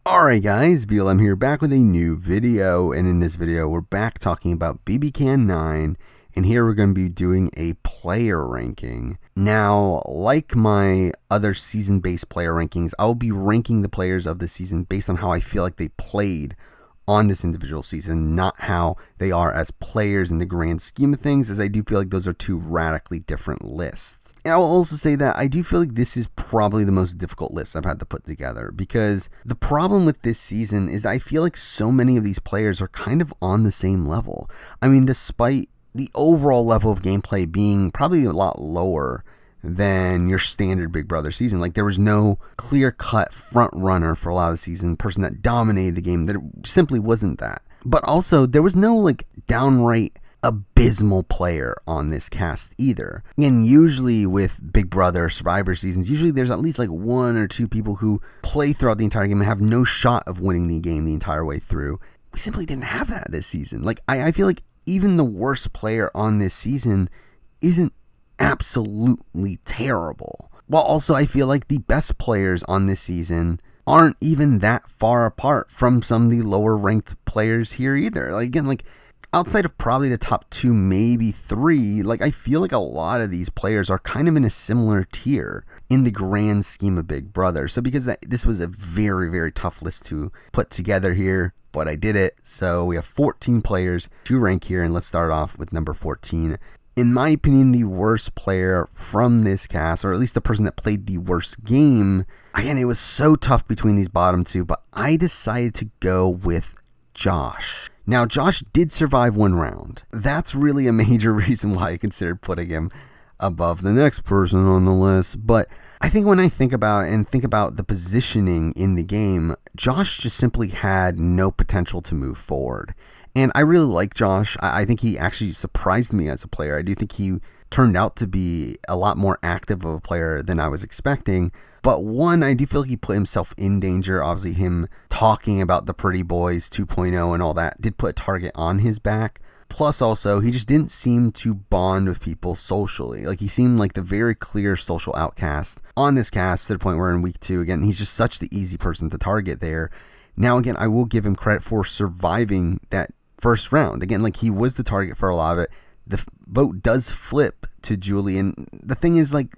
Alright guys, BLM here, back with a new video, and in this video we're back talking about BBCan 9, and here we're going to be doing a player ranking. Now, like my other season-based player rankings, I'll be ranking the players of the season based on how I feel like they played on this individual season, not how they are as players in the grand scheme of things, as I do feel like those are two radically different lists. And I will also say that I do feel like this is probably the most difficult list I've had to put together, because the problem with this season is that I feel like so many of these players are kind of on the same level. I mean, despite the overall level of gameplay being probably a lot lower than your standard Big Brother season. Like, there was no clear-cut front runner for a lot of the season, person that dominated the game. There simply wasn't that. But also, there was no like downright abysmal player on this cast either. And usually with Big Brother Survivor seasons, usually there's at least like one or two people who play throughout the entire game and have no shot of winning the game the entire way through. We simply didn't have that this season. Like, I feel like even the worst player on this season isn't absolutely terrible. While also I feel like the best players on this season aren't even that far apart from some of the lower ranked players here either. Like, again, like outside of probably the top two, maybe three, like I feel like a lot of these players are kind of in a similar tier in the grand scheme of Big Brother. So because this was a very, very tough list to put together here, but I did it. So we have 14 players to rank here, and let's start off with number 14. In my opinion, the worst player from this cast, or at least the person that played the worst game, again, it was so tough between these bottom two, but I decided to go with Josh. Now, Josh did survive one round. That's really a major reason why I considered putting him above the next person on the list, but I think when I think about the positioning in the game, Josh just simply had no potential to move forward. And I really like Josh. I think he actually surprised me as a player. I do think he turned out to be a lot more active of a player than I was expecting. But one, I do feel like he put himself in danger. Obviously, him talking about the Pretty Boys 2.0 and all that did put a target on his back. Plus, also, he just didn't seem to bond with people socially. Like, he seemed like the very clear social outcast on this cast, to the point where in week 2, again, he's just such the easy person to target there. Now, again, I will give him credit for surviving that first round. Again, like, he was the target for a lot of it. The vote does flip to Julie, and the thing is, like,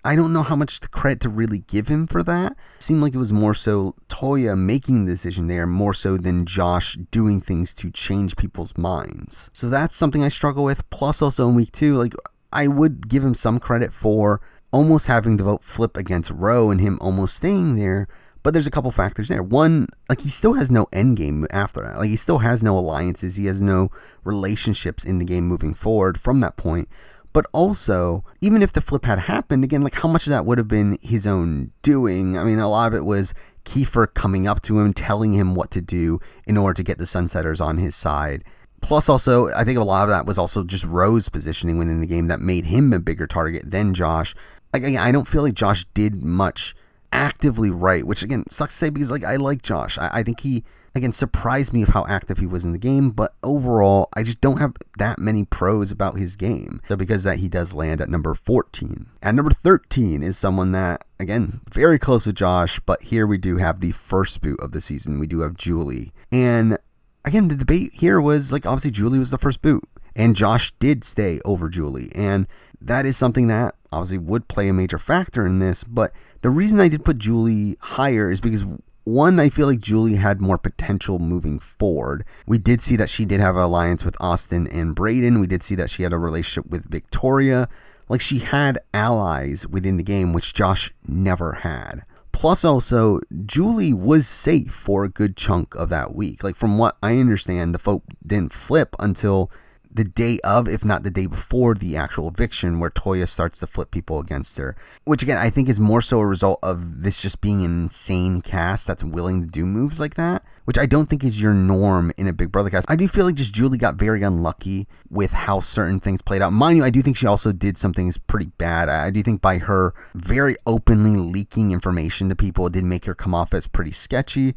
I don't know how much credit to really give him for that. It seemed like it was more so Toya making the decision there, more so than Josh doing things to change people's minds. So that's something I struggle with. Plus, also in week 2, like, I would give him some credit for almost having the vote flip against Ro and him almost staying there. But there's a couple factors there. One, like, he still has no end game after that. Like, he still has no alliances. He has no relationships in the game moving forward from that point. But also, even if the flip had happened, again, like, how much of that would have been his own doing? I mean, a lot of it was Kieffer coming up to him, telling him what to do in order to get the Sunsetters on his side. Plus, also, I think a lot of that was also just Ro's positioning within the game that made him a bigger target than Josh. Like, I don't feel like Josh did much actively right, which again sucks to say, because like I like Josh. I think he again surprised me of how active he was in the game, but overall I just don't have that many pros about his game. So because that, he does land at number 14. At number 13 is someone that, again, very close to Josh, but here we do have the first boot of the season. We do have Julie. And again, the debate here was like, obviously Julie was the first boot, and Josh did stay over Julie, and that is something that obviously would play a major factor in this. But the reason I did put Julie higher is because, one, I feel like Julie had more potential moving forward. We did see that she did have an alliance with Austin and Braden. We did see that she had a relationship with Victoria. Like, she had allies within the game, which Josh never had. Plus, also, Julie was safe for a good chunk of that week. Like, from what I understand, the vote didn't flip until the day of, if not the day before, the actual eviction, where Toya starts to flip people against her. Which, again, I think is more so a result of this just being an insane cast that's willing to do moves like that, which I don't think is your norm in a Big Brother cast. I do feel like just Julie got very unlucky with how certain things played out. Mind you, I do think she also did some things pretty bad. I do think by her very openly leaking information to people, it did make her come off as pretty sketchy.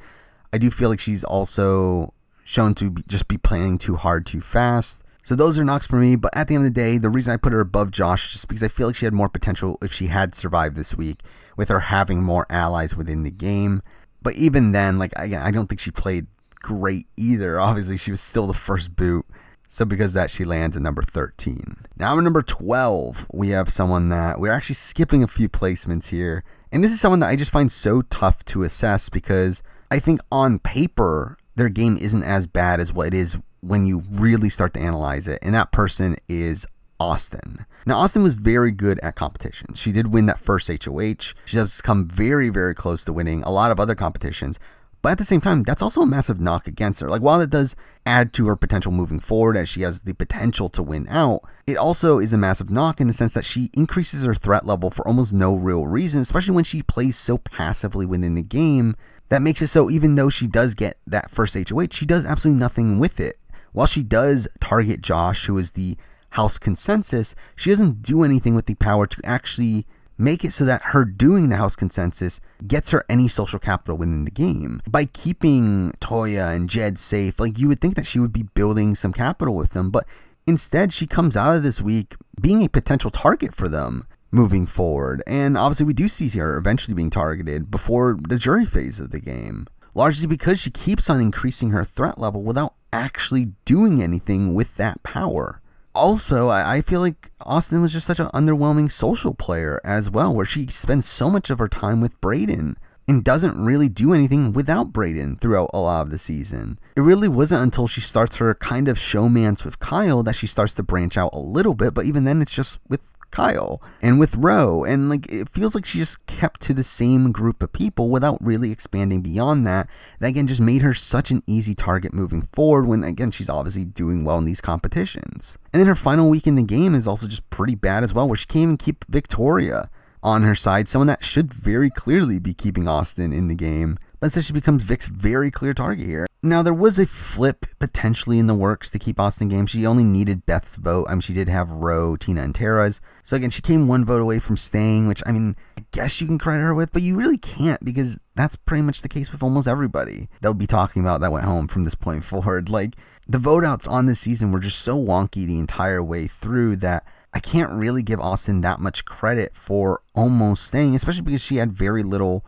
I do feel like she's also shown to just be playing too hard too fast. So those are knocks for me, but at the end of the day, the reason I put her above Josh is just because I feel like she had more potential if she had survived this week, with her having more allies within the game. But even then, like, I don't think she played great either. Obviously, she was still the first boot. So because of that, she lands at number 13. Now at number 12, we have someone that we're actually skipping a few placements here. And this is someone that I just find so tough to assess because I think on paper, their game isn't as bad as what it is when you really start to analyze it. And that person is Austin. Now, Austin was very good at competition. She did win that first HOH. She does come very, very close to winning a lot of other competitions. But at the same time, that's also a massive knock against her. Like, while it does add to her potential moving forward as she has the potential to win out, it also is a massive knock in the sense that she increases her threat level for almost no real reason, especially when she plays so passively within the game. That makes it so even though she does get that first HOH, she does absolutely nothing with it. While she does target Josh, who is the house consensus, she doesn't do anything with the power to actually make it so that her doing the house consensus gets her any social capital within the game. By keeping Toya and Jed safe, like, you would think that she would be building some capital with them, but instead she comes out of this week being a potential target for them moving forward. And obviously we do see her eventually being targeted before the jury phase of the game, largely because she keeps on increasing her threat level without actually doing anything with that power. Also, I feel like Austin was just such an underwhelming social player as well, where she spends so much of her time with Braden and doesn't really do anything without Braden throughout a lot of the season. It really wasn't until she starts her kind of showmance with Kyle that she starts to branch out a little bit, but even then it's just with Kyle and with Ro, and like it feels like she just kept to the same group of people without really expanding beyond that. That again just made her such an easy target moving forward when again she's obviously doing well in these competitions. And then her final week in the game is also just pretty bad as well, where she can't even keep Victoria on her side, someone that should very clearly be keeping Austin in the game. But instead she becomes Vic's very clear target here. Now, there was a flip potentially in the works to keep Austin game. She only needed Beth's vote. I mean, she did have Ro, Tina, and Tara's. So again, she came one vote away from staying, which, I mean, I guess you can credit her with, but you really can't because that's pretty much the case with almost everybody that we'll be talking about that went home from this point forward. Like, the vote outs on this season were just so wonky the entire way through that I can't really give Austin that much credit for almost staying, especially because she had very little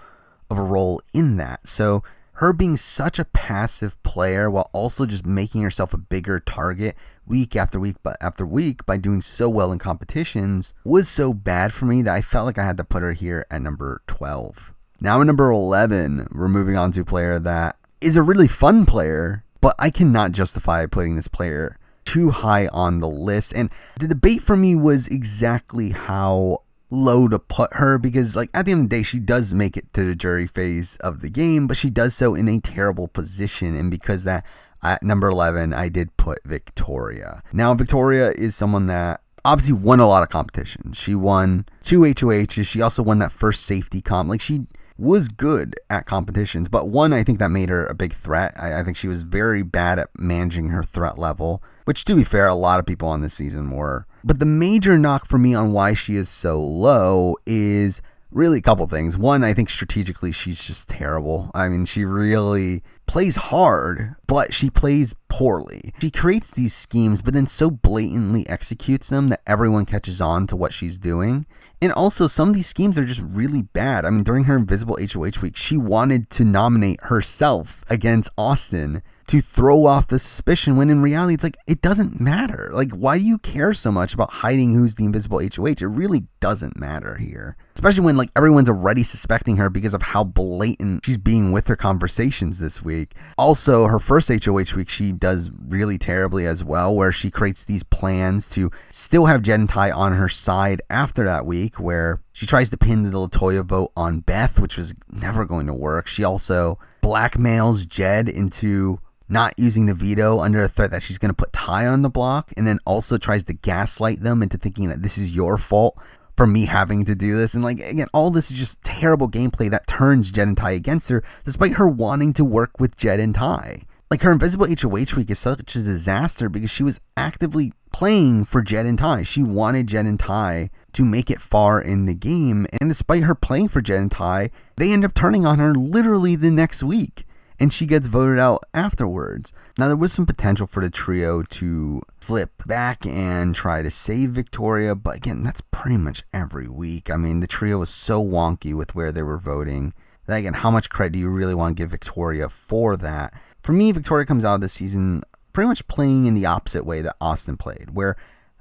of a role in that. So her being such a passive player while also just making herself a bigger target week after week after week by doing so well in competitions was so bad for me that I felt like I had to put her here at number 12. Now at number 11, we're moving on to a player that is a really fun player, but I cannot justify putting this player too high on the list. And the debate for me was exactly how low to put her, because like at the end of the day she does make it to the jury phase of the game, but she does so in a terrible position. And because that, at number 11 I did put Victoria. Now Victoria is someone that obviously won a lot of competitions. She won 2 HOHs. She also won that first safety comp. Like, she was good at competitions, but one, I think that made her a big threat. I think she was very bad at managing her threat level, which, to be fair, a lot of people on this season were. But the major knock for me on why she is so low is really a couple things. One, I think strategically she's just terrible. I mean, she really plays hard, but she plays poorly. She creates these schemes, but then so blatantly executes them that everyone catches on to what she's doing. And also, some of these schemes are just really bad. I mean, during her Invisible HOH week, she wanted to nominate herself against Austin to throw off the suspicion, when in reality, it's like, it doesn't matter. Like, why do you care so much about hiding who's the Invisible HOH? It really doesn't matter here. Especially when, like, everyone's already suspecting her because of how blatant she's being with her conversations this week. Also, her first HOH week, she does really terribly as well, where she creates these plans to still have Jed and Ty on her side after that week, where she tries to pin the Latoya vote on Beth, which was never going to work. She also blackmails Jed into not using the veto under a threat that she's going to put Ty on the block, and then also tries to gaslight them into thinking that this is your fault for me having to do this. And like, again, all this is just terrible gameplay that turns Jed and Ty against her, despite her wanting to work with Jed and Ty. Like, her Invisible HOH week is such a disaster because she was actively playing for Jed and Ty. She wanted Jed and Ty to make it far in the game, and despite her playing for Jed and Ty, they end up turning on her literally the next week, and she gets voted out afterwards. Now, there was some potential for the trio to flip back and try to save Victoria, but again, that's pretty much every week. I mean, the trio was so wonky with where they were voting Then again, how much credit do you really want to give Victoria for that? For me, Victoria comes out of this season pretty much playing in the opposite way that Austin played, where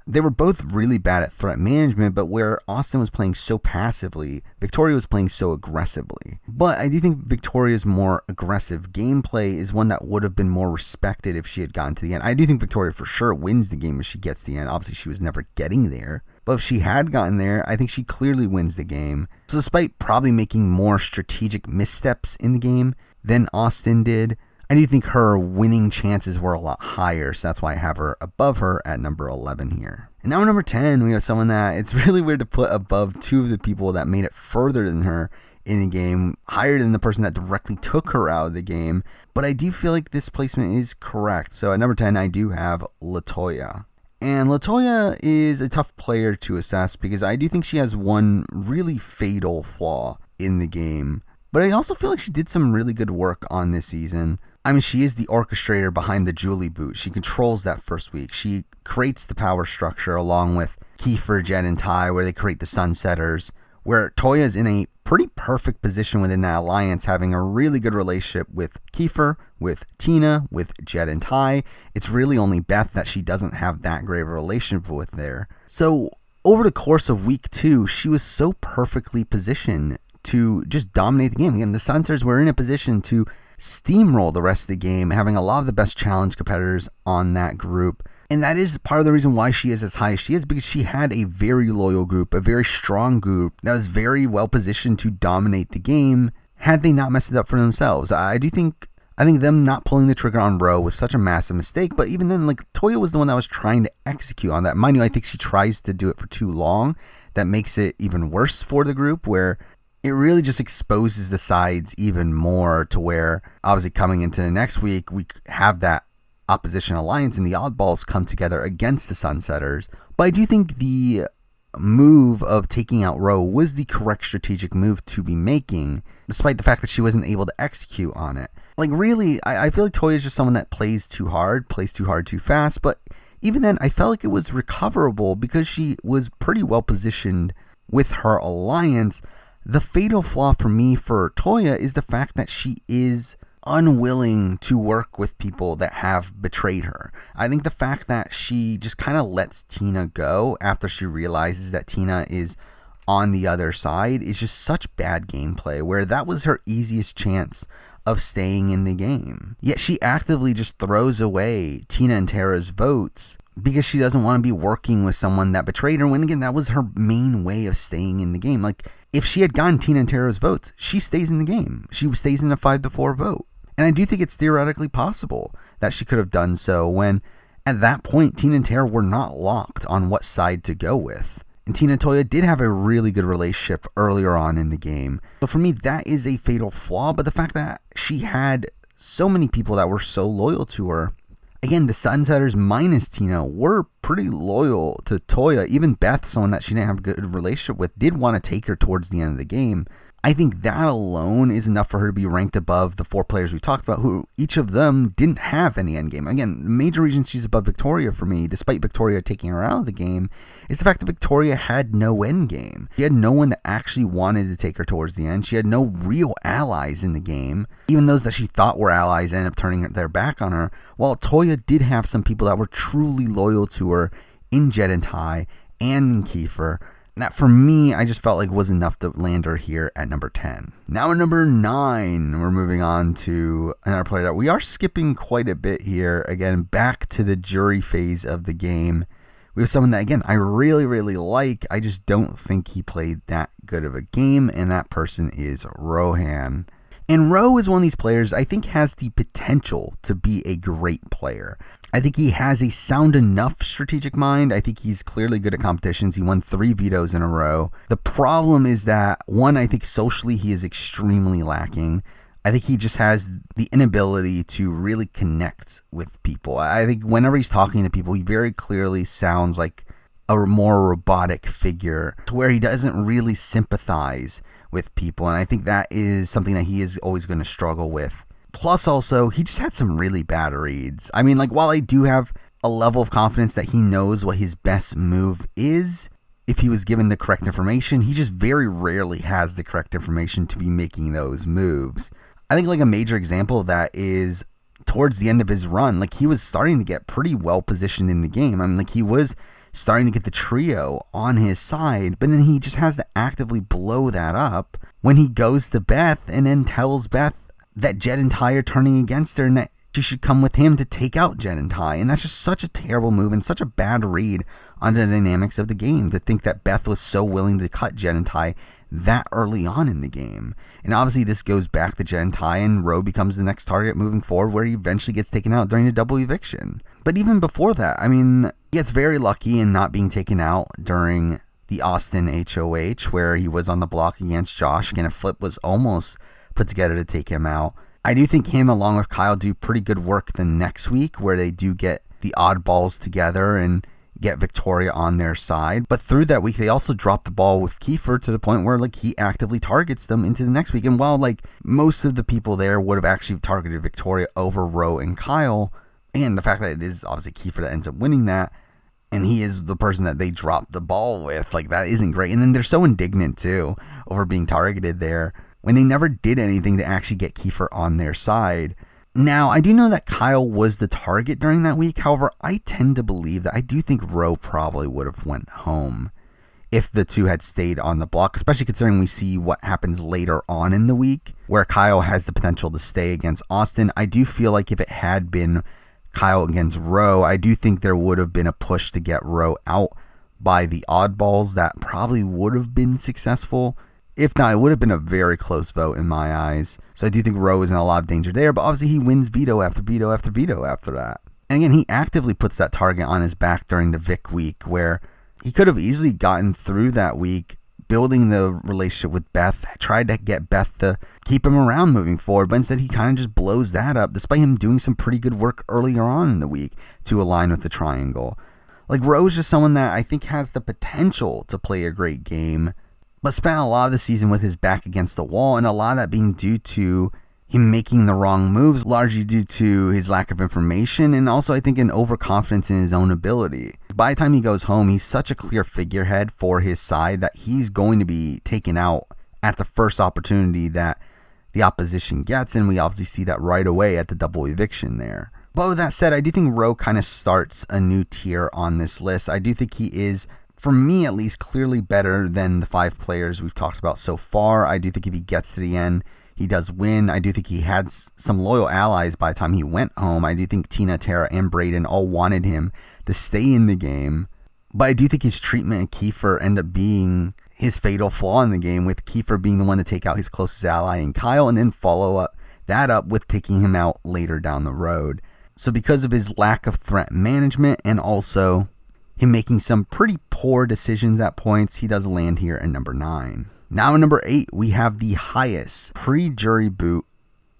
they were both really bad at threat management, but where Austin was playing so passively, Victoria was playing so aggressively. But I do think Victoria's more aggressive gameplay is one that would have been more respected if she had gotten to the end. I do think Victoria for sure wins the game if she gets to the end. Obviously, she was never getting there. But if she had gotten there, I think she clearly wins the game. So despite probably making more strategic missteps in the game than Austin did, I do think her winning chances were a lot higher, so that's why I have her above her at number 11 here. And now number 10, we have someone that it's really weird to put above two of the people that made it further than her in the game, higher than the person that directly took her out of the game, but I do feel like this placement is correct. So at number 10, I do have Latoya. And Latoya is a tough player to assess because I do think she has one really fatal flaw in the game, but I also feel like she did some really good work on this season. I mean, she is the orchestrator behind the Julie boot. She controls that first week. She creates the power structure along with Kieffer, Jed, and Ty, where they create the Sunsetters, where Toya is in a pretty perfect position within that alliance, having a really good relationship with Kieffer, with Tina, with Jed and Ty. It's really only Beth that she doesn't have that great of a relationship with there. So over the course of week 2, she was so perfectly positioned to just dominate the game. Again, the Sunsetters were in a position to steamroll the rest of the game, having a lot of the best challenge competitors on that group. And that is part of the reason why she is as high as she is, because she had a very loyal group, a very strong group that was very well positioned to dominate the game had they not messed it up for themselves. I think them not pulling the trigger on Roe was such a massive mistake, but even then, like, Toya was the one that was trying to execute on that. Mind you, I think she tries to do it for too long. That makes it even worse for the group, where it really just exposes the sides even more to where, obviously, coming into the next week, we have that opposition alliance and the oddballs come together against the Sunsetters. But I do think the move of taking out Roe was the correct strategic move to be making, despite the fact that she wasn't able to execute on it. Like, really, I feel like Toya is just someone that plays too hard too fast, but even then, I felt like it was recoverable because she was pretty well positioned with her alliance. The fatal flaw for me for Toya is the fact that she is unwilling to work with people that have betrayed her. I think the fact that she just kind of lets Tina go after she realizes that Tina is on the other side is just such bad gameplay, where that was her easiest chance of staying in the game. Yet she actively just throws away Tina and Tara's votes because she doesn't want to be working with someone that betrayed her, when again, that was her main way of staying in the game. Like, if she had gotten Tina and Tara's votes, she stays in the game. She stays in a 5-4 vote. And I do think it's theoretically possible that she could have done so when, at that point, Tina and Tara were not locked on what side to go with. And Tina and Toya did have a really good relationship earlier on in the game. So for me, that is a fatal flaw. But the fact that she had so many people that were so loyal to her, again, the Sunsetters minus Tina were pretty loyal to Toya. Even Beth, someone that she didn't have a good relationship with, did want to take her towards the end of the game. I think that alone is enough for her to be ranked above the 4 players we talked about, who each of them didn't have any endgame. Again, the major reason she's above Victoria for me, despite Victoria taking her out of the game, is the fact that Victoria had no endgame. She had no one that actually wanted to take her towards the end. She had no real allies in the game. Even those that she thought were allies ended up turning their back on her, while Toya did have some people that were truly loyal to her in Jed and Ty and in Kieffer. That, for me, I just felt like was enough to land her here at number 10. Now at number 9, we're moving on to another player that we are skipping quite a bit here. Again, back to the jury phase of the game. We have someone that, again, I really, really like. I just don't think he played that good of a game, and that person is Rohan. And Ro is one of these players I think has the potential to be a great player. I think he has a sound enough strategic mind. I think he's clearly good at competitions. He won 3 vetoes in a row. The problem is that, one, I think socially he is extremely lacking. I think he just has the inability to really connect with people. I think whenever he's talking to people, he very clearly sounds like a more robotic figure, to where he doesn't really sympathize with people. And I think that is something that he is always going to struggle with. Plus, also, he just had some really bad reads. I mean, like, while I do have a level of confidence that he knows what his best move is, if he was given the correct information. He just very rarely has the correct information to be making those moves. I think like a major example of that is towards the end of his run, like he was starting to get pretty well positioned in the game. I mean, like he was starting to get the trio on his side, but then he just has to actively blow that up when he goes to Beth and then tells Beth that Jed and Ty are turning against her and that she should come with him to take out Jed and Ty. And that's just such a terrible move and such a bad read on the dynamics of the game to think that Beth was so willing to cut Jed and Ty that early on in the game. And obviously this goes back to Jed and Ty, and Roe becomes the next target moving forward, where he eventually gets taken out during a double eviction. But even before that, I mean, he gets very lucky in not being taken out during the Austin HOH, where he was on the block against Josh, and a flip was almost put together to take him out. I do think him along with Kyle do pretty good work the next week, where they do get the oddballs together and get Victoria on their side. But through that week, they also drop the ball with Kieffer to the point where like he actively targets them into the next week. And while like most of the people there would have actually targeted Victoria over Roe and Kyle, and the fact that it is obviously Kieffer that ends up winning that, and he is the person that they drop the ball with, like that isn't great. And then they're so indignant too over being targeted there when they never did anything to actually get Kieffer on their side. Now, I do know that Kyle was the target during that week. However, I tend to believe that I do think Roe probably would have went home if the two had stayed on the block, especially considering we see what happens later on in the week where Kyle has the potential to stay against Austin. I do feel like if it had been Kyle against Roe, I do think there would have been a push to get Roe out by the oddballs that probably would have been successful. If not, it would have been a very close vote in my eyes. So I do think Roe is in a lot of danger there, but obviously he wins veto after veto after veto after that. And again, he actively puts that target on his back during the Vic week, where he could have easily gotten through that week, building the relationship with Beth, tried to get Beth to keep him around moving forward, but instead he kind of just blows that up, despite him doing some pretty good work earlier on in the week to align with the triangle. Like, Roe's just someone that I think has the potential to play a great game, but spent a lot of the season with his back against the wall, and a lot of that being due to him making the wrong moves, largely due to his lack of information, and also I think an overconfidence in his own ability. By the time he goes home, he's such a clear figurehead for his side that he's going to be taken out at the first opportunity that the opposition gets, and we obviously see that right away at the double eviction there. But with that said, I do think Roe kind of starts a new tier on this list. I do think he is, for me at least, clearly better than the 5 players we've talked about so far. I do think if he gets to the end, he does win. I do think he had some loyal allies by the time he went home. I do think Tina, Tara, and Braden all wanted him to stay in the game. But I do think his treatment of Kieffer ended up being his fatal flaw in the game, with Kieffer being the one to take out his closest ally in Kyle, and then follow that up with taking him out later down the road. So because of his lack of threat management and also him making some pretty poor decisions at points, he does land here at number 9. Now at number 8, we have the highest pre-jury boot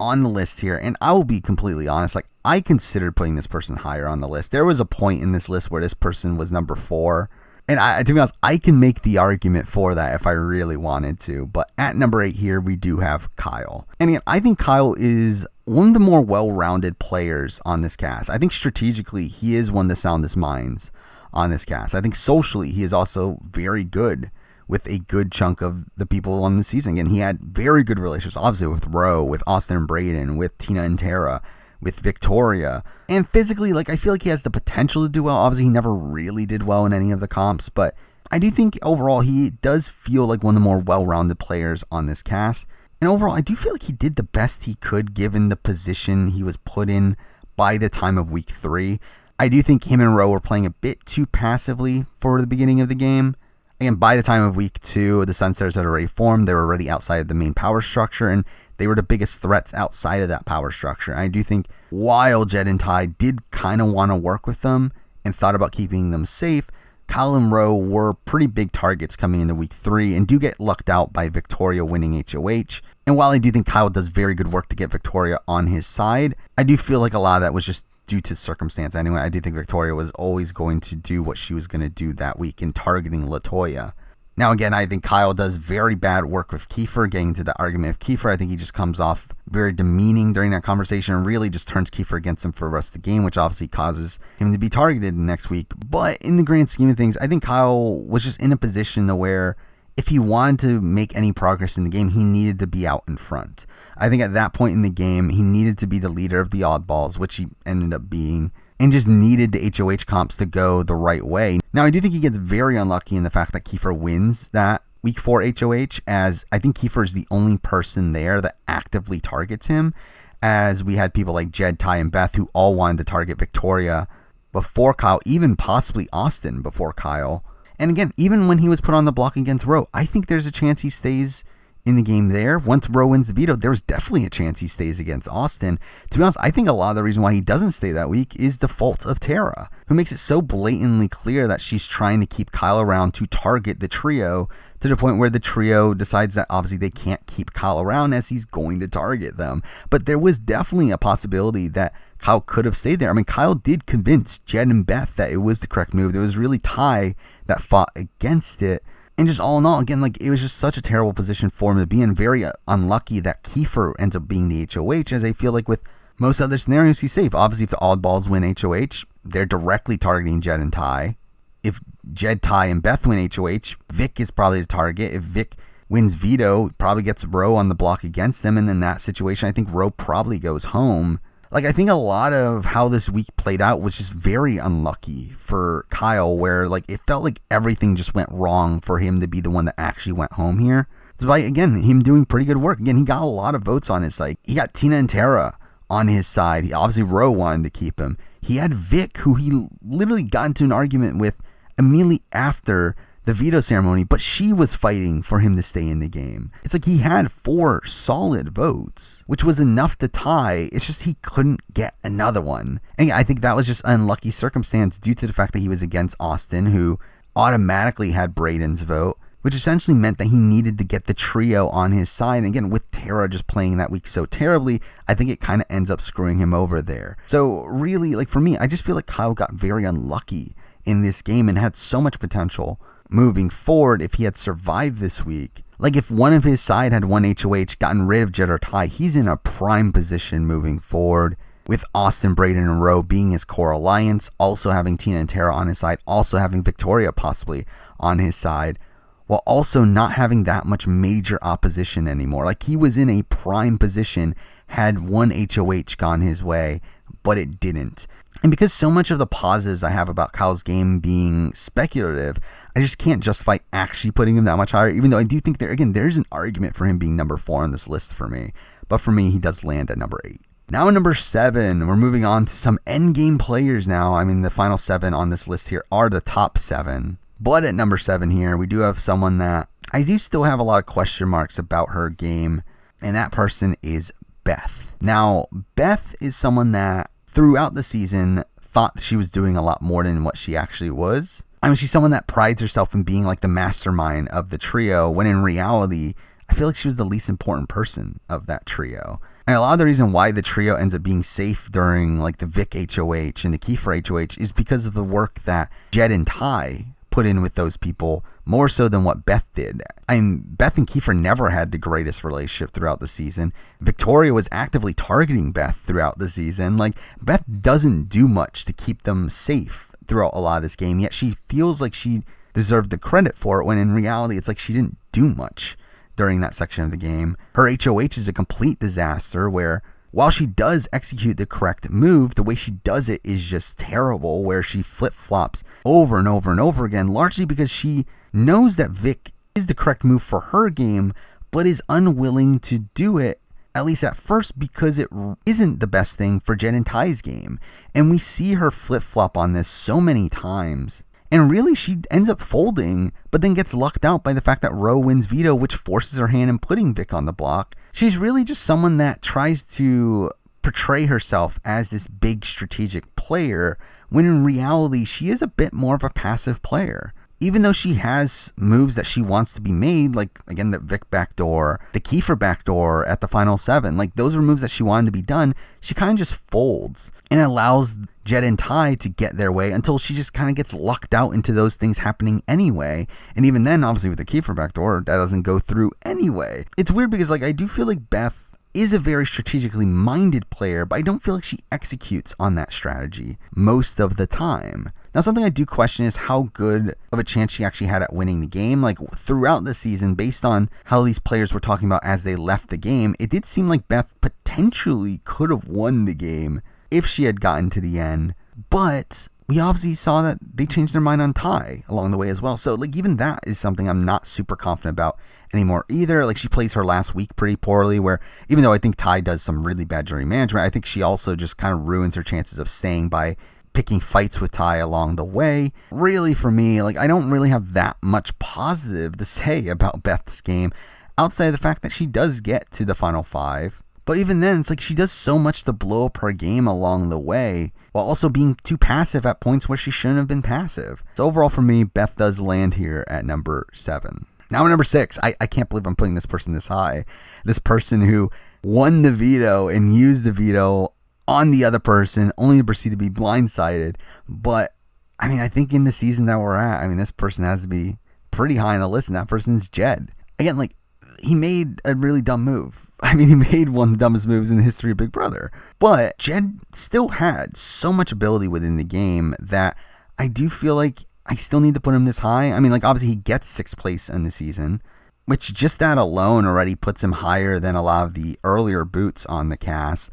on the list here. And I will be completely honest, like, I considered putting this person higher on the list. There was a point in this list where this person was number 4. And to be honest, I can make the argument for that if I really wanted to. But at number 8 here, we do have Kyle. And again, I think Kyle is one of the more well-rounded players on this cast. I think strategically, he is one of the soundest minds on this cast. I think socially, he is also very good with a good chunk of the people on the season. Again, he had very good relationships, obviously, with Roe, with Austin and Braden, with Tina and Tara, with Victoria. And physically, like, I feel like he has the potential to do well. Obviously, he never really did well in any of the comps, but I do think overall he does feel like one of the more well-rounded players on this cast. And overall, I do feel like he did the best he could given the position he was put in by the time of week 3. I do think him and Roe were playing a bit too passively for the beginning of the game. And by the time of week 2, the Sunsetters had already formed. They were already outside of the main power structure, and they were the biggest threats outside of that power structure. And I do think while Jed and Ty did kind of want to work with them and thought about keeping them safe, Kyle and Roe were pretty big targets coming into week 3 and do get lucked out by Victoria winning HOH. And while I do think Kyle does very good work to get Victoria on his side, I do feel like a lot of that was just due to circumstance anyway. I do think Victoria was always going to do what she was going to do that week in targeting Latoya. Now, again, I think Kyle does very bad work with Kieffer, getting into the argument of Kieffer. I think he just comes off very demeaning during that conversation and really just turns Kieffer against him for the rest of the game, which obviously causes him to be targeted next week. But in the grand scheme of things, I think Kyle was just in a position to where if he wanted to make any progress in the game, he needed to be out in front. I think at that point in the game, he needed to be the leader of the oddballs, which he ended up being, and just needed the HOH comps to go the right way. Now, I do think he gets very unlucky in the fact that Kieffer wins that Week 4 HOH, as I think Kieffer is the only person there that actively targets him, as we had people like Jed, Ty, and Beth who all wanted to target Victoria before Kyle, even possibly Austin before Kyle. And again, even when he was put on the block against Roe, I think there's a chance he stays in the game there. Once Roe wins the veto, there's definitely a chance he stays against Austin. To be honest, I think a lot of the reason why he doesn't stay that week is the fault of Tara, who makes it so blatantly clear that she's trying to keep Kyle around to target the trio, to the point where the trio decides that obviously they can't keep Kyle around as he's going to target them. But there was definitely a possibility that Kyle could have stayed there. I mean, Kyle did convince Jed and Beth that it was the correct move. There was really Ty that fought against it. And just all in all, again, like, it was just such a terrible position for him to be in. Very unlucky that Kieffer ends up being the HOH, as I feel like with most other scenarios, he's safe. Obviously, if the oddballs win HOH, they're directly targeting Jed and Ty. If Jed, Ty, and Beth win HOH, Vic is probably the target. If Vic wins veto, probably gets Roe on the block against them. And in that situation, I think Roe probably goes home. Like, I think a lot of how this week played out was just very unlucky for Kyle, where, like, it felt like everything just went wrong for him to be the one that actually went home here. Despite, again, him doing pretty good work. Again, he got a lot of votes on his side. He got Tina and Tara on his side. He obviously, Roe wanted to keep him. He had Vic, who he literally got into an argument with immediately after the veto ceremony, but she was fighting for him to stay in the game. It's like he had 4 solid votes, which was enough to tie. It's just he couldn't get another one. And I think that was just an unlucky circumstance due to the fact that he was against Austin, who automatically had Braden's vote, which essentially meant that he needed to get the trio on his side. And again, with Tara just playing that week so terribly, I think it kind of ends up screwing him over there. So really, like, for me, I just feel like Kyle got very unlucky in this game and had so much potential moving forward if he had survived this week. Like, if one of his side had won HOH, gotten rid of Jed or Ty, he's in a prime position moving forward, with Austin, Braden, and Roe being his core alliance, also having Tina and Tara on his side, also having Victoria possibly on his side, while also not having that much major opposition anymore. Like, he was in a prime position had one HOH gone his way, but it didn't. And because so much of the positives I have about Kyle's game being speculative, I just can't justify actually putting him that much higher, even though I do think there's an argument for him being number 4 on this list for me. But for me, he does land at number 8. Now at number 7, we're moving on to some endgame players now. I mean, the final 7 on this list here are the top 7. But at number 7 here, we do have someone that I do still have a lot of question marks about her game, and that person is Beth. Now, Beth is someone that throughout the season thought she was doing a lot more than what she actually was. I mean, she's someone that prides herself in being like the mastermind of the trio, when in reality, I feel like she was the least important person of that trio. And a lot of the reason why the trio ends up being safe during like the Vic HOH and the Kieffer HOH is because of the work that Jed and Ty put in with those people, more so than what Beth did. I mean, Beth and Kieffer never had the greatest relationship throughout the season. Victoria was actively targeting Beth throughout the season. Like, Beth doesn't do much to keep them safe throughout a lot of this game, yet she feels like she deserved the credit for it, when in reality, it's like she didn't do much during that section of the game. Her HOH is a complete disaster, where while she does execute the correct move, the way she does it is just terrible, where she flip-flops over and over and over again, largely because she knows that Vic is the correct move for her game, but is unwilling to do it, at least at first, because it isn't the best thing for Jed and Ty's game. And we see her flip-flop on this so many times. And really, she ends up folding, but then gets lucked out by the fact that Roe wins veto, which forces her hand in putting Vic on the block. She's really just someone that tries to portray herself as this big strategic player, when in reality, she is a bit more of a passive player. even though she has moves that she wants to be made, like, again, the Vic backdoor, the Kieffer backdoor at the final 7, like, those are moves that she wanted to be done, she kind of just folds and allows Jed and Ty to get their way until she just kind of gets lucked out into those things happening anyway. And even then, obviously, with the Kieffer backdoor, that doesn't go through anyway. It's weird because, like, I do feel like Beth is a very strategically minded player, but I don't feel like she executes on that strategy most of the time. Now, something I do question is how good of a chance she actually had at winning the game. Like, throughout the season, based on how these players were talking about as they left the game, it did seem like Beth potentially could have won the game if she had gotten to the end. But we obviously saw that they changed their mind on Ty along the way as well. So, like, even that is something I'm not super confident about anymore either. Like, she plays her last week pretty poorly, where even though I think Ty does some really bad jury management, I think she also just kind of ruins her chances of staying by picking fights with Ty along the way. Really, for me, like, I don't really have that much positive to say about Beth's game outside of the fact that she does get to the final 5. But even then, it's like she does so much to blow up her game along the way while also being too passive at points where she shouldn't have been passive. So overall for me, Beth does land here at number 7. Now at number 6, I can't believe I'm putting this person this high. This person who won the veto and used the veto on the other person, only to proceed to be blindsided. But, I mean, I think in the season that we're at, I mean, this person has to be pretty high on the list, and that person's Jed. Again, like, he made a really dumb move. I mean, he made one of the dumbest moves in the history of Big Brother. But Jed still had so much ability within the game that I do feel like I still need to put him this high. I mean, like, obviously he gets 6th place in the season, which just that alone already puts him higher than a lot of the earlier boots on the cast.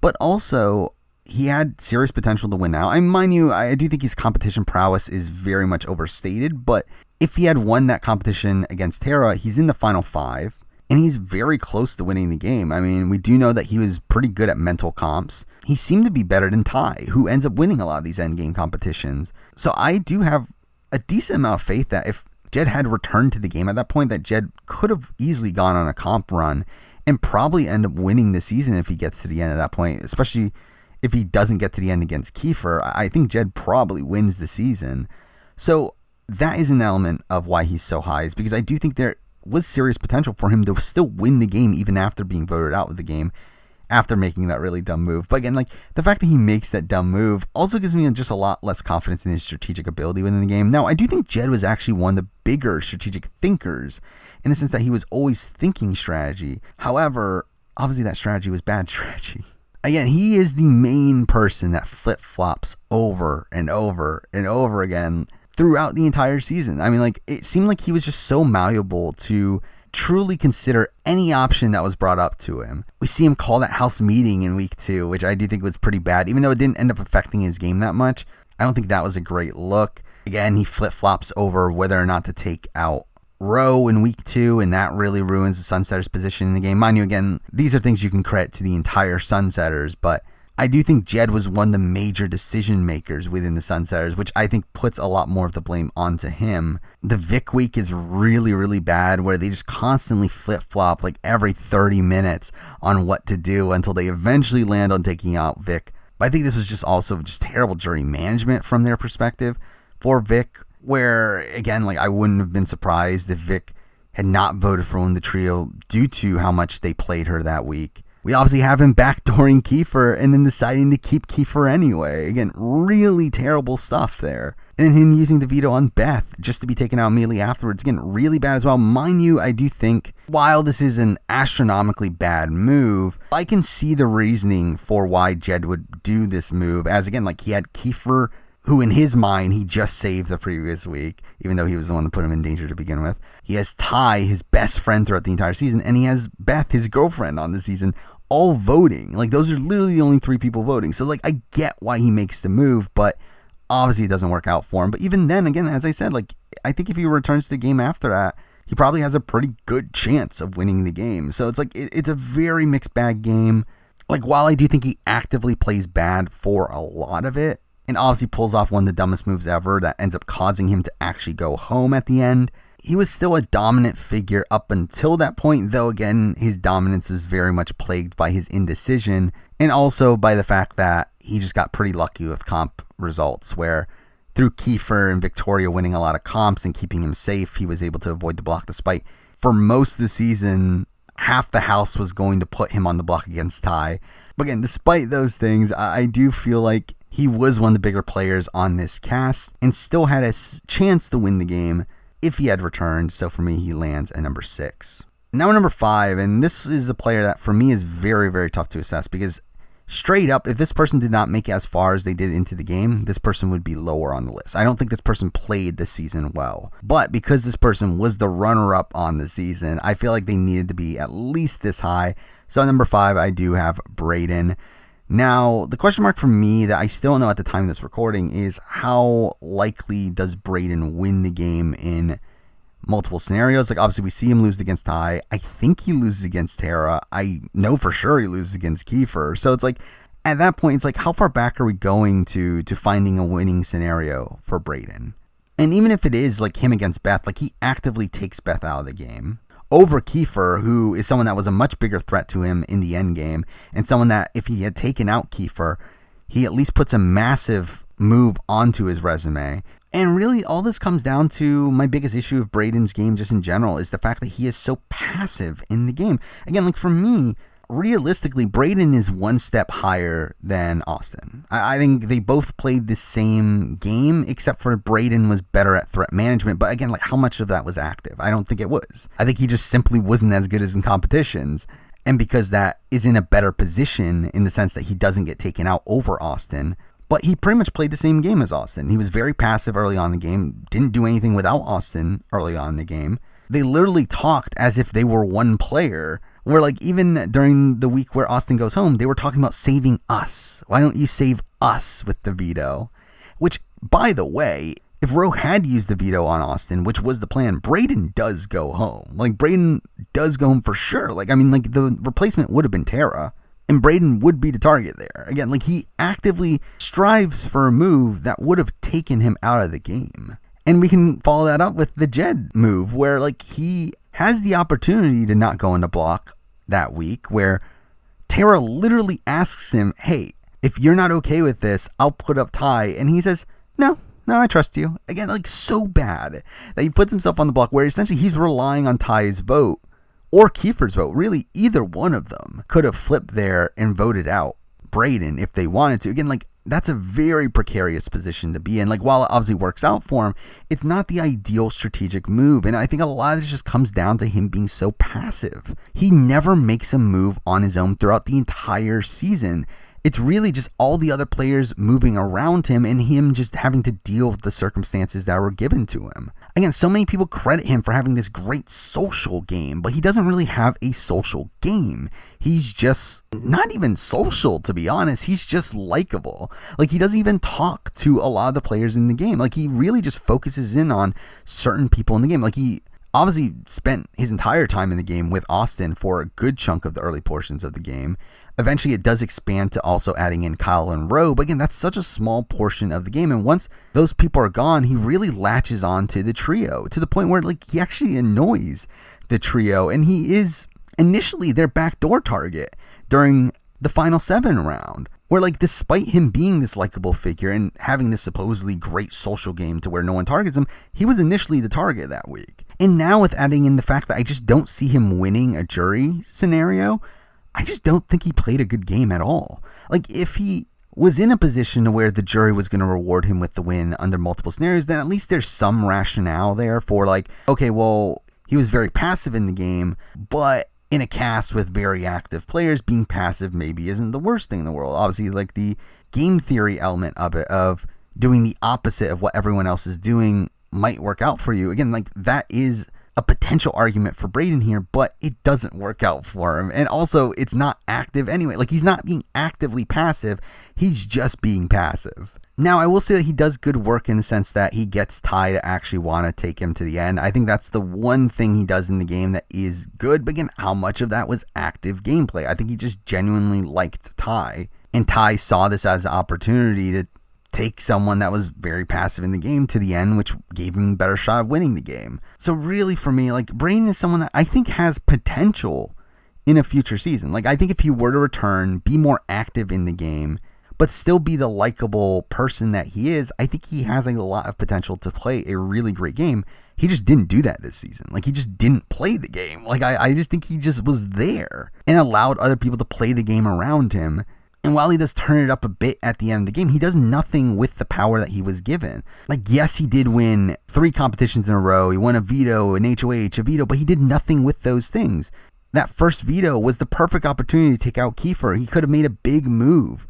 But also, he had serious potential to win out. I mean, mind you, I do think his competition prowess is very much overstated, but if he had won that competition against Tara, he's in the final 5, and he's very close to winning the game. I mean, we do know that he was pretty good at mental comps. He seemed to be better than Ty, who ends up winning a lot of these endgame competitions. So I do have a decent amount of faith that if Jed had returned to the game at that point, that Jed could have easily gone on a comp run and probably end up winning the season if he gets to the end at that point, especially if he doesn't get to the end against Kieffer. I think Jed probably wins the season. So that is an element of why he's so high, is because I do think there was serious potential for him to still win the game even after being voted out of the game, after making that really dumb move. But again, like, the fact that he makes that dumb move also gives me just a lot less confidence in his strategic ability within the game. Now, I do think Jed was actually one of the bigger strategic thinkers, in the sense that he was always thinking strategy. However, obviously that strategy was bad strategy. Again, he is the main person that flip-flops over and over and over again throughout the entire season. I mean, like, it seemed like he was just so malleable to truly consider any option that was brought up to him. We see him call that house meeting in week 2, which I do think was pretty bad, even though it didn't end up affecting his game that much. I don't think that was a great look. Again, he flip-flops over whether or not to take out Rowe in week 2, and that really ruins the Sunsetters' position in the game. Mind you, again, these are things you can credit to the entire Sunsetters, but I do think Jed was one of the major decision makers within the Sunsetters, which I think puts a lot more of the blame onto him. The Vic week is really, really bad, where they just constantly flip-flop like every 30 minutes on what to do until they eventually land on taking out Vic. But I think this was just also just terrible jury management from their perspective for Vic, where, again, like, I wouldn't have been surprised if Vic had not voted for one of the trio due to how much they played her that week. We obviously have him backdooring Kieffer and then deciding to keep Kieffer anyway. Again, really terrible stuff there. And then him using the veto on Beth just to be taken out immediately afterwards. Again, really bad as well. Mind you, I do think, while this is an astronomically bad move, I can see the reasoning for why Jed would do this move. As, again, like, he had Kieffer, who in his mind he just saved the previous week, even though he was the one that put him in danger to begin with. He has Ty, his best friend throughout the entire season, and he has Beth, his girlfriend, on the season, all voting. Like, those are literally the only 3 people voting. So, like, I get why he makes the move, but obviously it doesn't work out for him. But even then, again, as I said, like, I think if he returns to the game after that, he probably has a pretty good chance of winning the game. So it's like, it's a very mixed bag game. Like, while I do think he actively plays bad for a lot of it, and obviously pulls off one of the dumbest moves ever that ends up causing him to actually go home at the end, he was still a dominant figure up until that point, though, again, his dominance was very much plagued by his indecision, and also by the fact that he just got pretty lucky with comp results, where through Kieffer and Victoria winning a lot of comps and keeping him safe, he was able to avoid the block despite, for most of the season, half the house was going to put him on the block against Ty. But again, despite those things, I do feel like he was one of the bigger players on this cast and still had a chance to win the game if he had returned. So for me, he lands at number 6. Now number 5, and this is a player that for me is very, very tough to assess because straight up, if this person did not make it as far as they did into the game, this person would be lower on the list. I don't think this person played this season well. But because this person was the runner-up on the season, I feel like they needed to be at least this high. So at number 5, I do have Braden. Now, the question mark for me that I still don't know at the time of this recording is how likely does Braden win the game in multiple scenarios? Like, obviously, we see him lose against Ty. I think he loses against Tara. I know for sure he loses against Kieffer. So it's like, at that point, it's like, how far back are we going to finding a winning scenario for Braden? And even if it is like him against Beth, like he actively takes Beth out of the game over Kieffer, who is someone that was a much bigger threat to him in the end game, and someone that if he had taken out Kieffer, he at least puts a massive move onto his resume. And really, all this comes down to my biggest issue of Braden's game just in general is the fact that he is so passive in the game. Again, like for me, realistically, Braden is one step higher than Austin. I think they both played the same game, except for Braden was better at threat management. But again, like how much of that was active? I don't think it was. I think he just simply wasn't as good as in competitions. And because that is in a better position in the sense that he doesn't get taken out over Austin, but he pretty much played the same game as Austin. He was very passive early on in the game, didn't do anything without Austin early on in the game. They literally talked as if they were one player. Where like even during the week where Austin goes home, they were talking about saving us. Why don't you save us with the veto? Which, by the way, if Roe had used the veto on Austin, which was the plan, Braden does go home. Like Braden does go home for sure. Like, I mean, like the replacement would have been Tara. And Braden would be the target there. Again, like he actively strives for a move that would have taken him out of the game. And we can follow that up with the Jed move where like he has the opportunity to not go into block that week where Tara literally asks him, hey, if you're not okay with this, I'll put up Ty. And he says, no, I trust you. Again, like so bad that he puts himself on the block where essentially he's relying on Ty's vote or Kieffer's vote. Really, either one of them could have flipped there and voted out Braden if they wanted to. Again, like that's a very precarious position to be in. Like while it obviously works out for him, it's not the ideal strategic move. And I think a lot of this just comes down to him being so passive. He never makes a move on his own throughout the entire season. It's really just all the other players moving around him and him just having to deal with the circumstances that were given to him. Again, so many people credit him for having this great social game, but he doesn't really have a social game. He's just not even social, to be honest. He's just likable. Like, he doesn't even talk to a lot of the players in the game. Like, he really just focuses in on certain people in the game. Like, he obviously spent his entire time in the game with Austin for a good chunk of the early portions of the game. Eventually, it does expand to also adding in Kyle and Roe. But again, that's such a small portion of the game. And once those people are gone, he really latches on to the trio to the point where like he actually annoys the trio. And he is initially their backdoor target during the final 7 round. Where like despite him being this likable figure and having this supposedly great social game to where no one targets him, he was initially the target that week. And now with adding in the fact that I just don't see him winning a jury scenario, I just don't think he played a good game at all. Like, if he was in a position where the jury was going to reward him with the win under multiple scenarios, then at least there's some rationale there for like, okay, well, he was very passive in the game, but in a cast with very active players, being passive maybe isn't the worst thing in the world. Obviously, like the game theory element of it, of doing the opposite of what everyone else is doing might work out for you. Again, like that is a potential argument for Braden here, but it doesn't work out for him. And also, it's not active anyway. Like, he's not being actively passive. He's just being passive. Now, I will say that he does good work in the sense that he gets Ty to actually want to take him to the end. I think that's the one thing he does in the game that is good. But again, how much of that was active gameplay? I think he just genuinely liked Ty. And Ty saw this as an opportunity to take someone that was very passive in the game to the end, which gave him a better shot of winning the game. So really for me, like Braden is someone that I think has potential in a future season. Like I think if he were to return, be more active in the game, but still be the likable person that he is, I think he has a lot of potential to play a really great game. He just didn't do that this season. Like, he just didn't play the game. Like, I just think he just was there and allowed other people to play the game around him. And while he does turn it up a bit at the end of the game, he does nothing with the power that he was given. Like, yes, he did win 3 competitions in a row. He won a veto, an HOH, a veto, but he did nothing with those things. That first veto was the perfect opportunity to take out Kieffer. He could have made a big move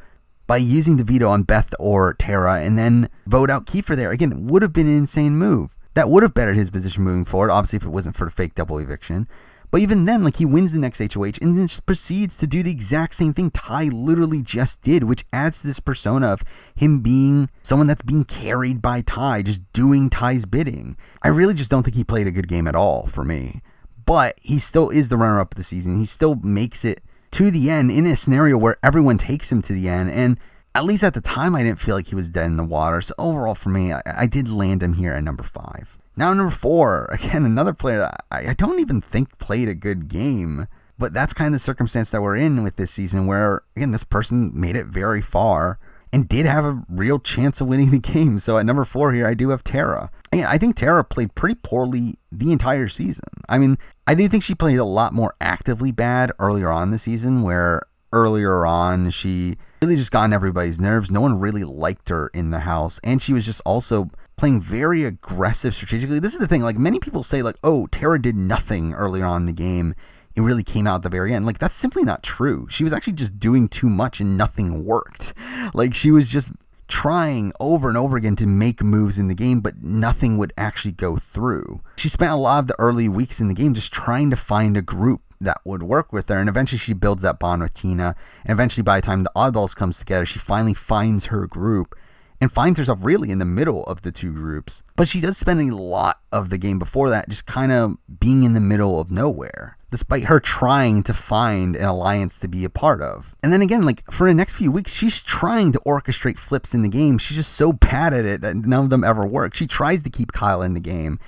by using the veto on Beth or Tara and then vote out Kieffer there. Again, it would have been an insane move. That would have bettered his position moving forward, obviously, if it wasn't for the fake double eviction. But even then, like, he wins the next HOH and then just proceeds to do the exact same thing Ty literally just did, which adds to this persona of him being someone that's being carried by Ty, just doing Ty's bidding. I really just don't think he played a good game at all for me. But he still is the runner-up of the season. He still makes it to the end in a scenario where everyone takes him to the end. And at least at the time, I didn't feel like he was dead in the water. So overall, for me, I did land him here at number 5. Now, number 4, again, another player that I don't even think played a good game. But that's kind of the circumstance that we're in with this season where, again, this person made it very far and did have a real chance of winning the game. So at number 4 here, I do have Tara. Again, I think Tara played pretty poorly the entire season. I mean, I do think she played a lot more actively bad earlier on in the season, where earlier on she really just got on everybody's nerves. No one really liked her in the house, and she was just also playing very aggressive strategically. This is the thing, like, many people say, like, oh, Tara did nothing earlier on in the game. It really came out at the very end. Like, that's simply not true. She was actually just doing too much and nothing worked. Like, she was just trying over and over again to make moves in the game, but nothing would actually go through. She spent a lot of the early weeks in the game just trying to find a group that would work with her, and eventually she builds that bond with Tina, and eventually by the time the oddballs comes together, she finally finds her group and finds herself really in the middle of the two groups. But she does spend a lot of the game before that just kind of being in the middle of nowhere, despite her trying to find an alliance to be a part of. And then again, like, for the next few weeks, she's trying to orchestrate flips in the game. She's just so bad at it that none of them ever work. She tries to keep Kyle in the game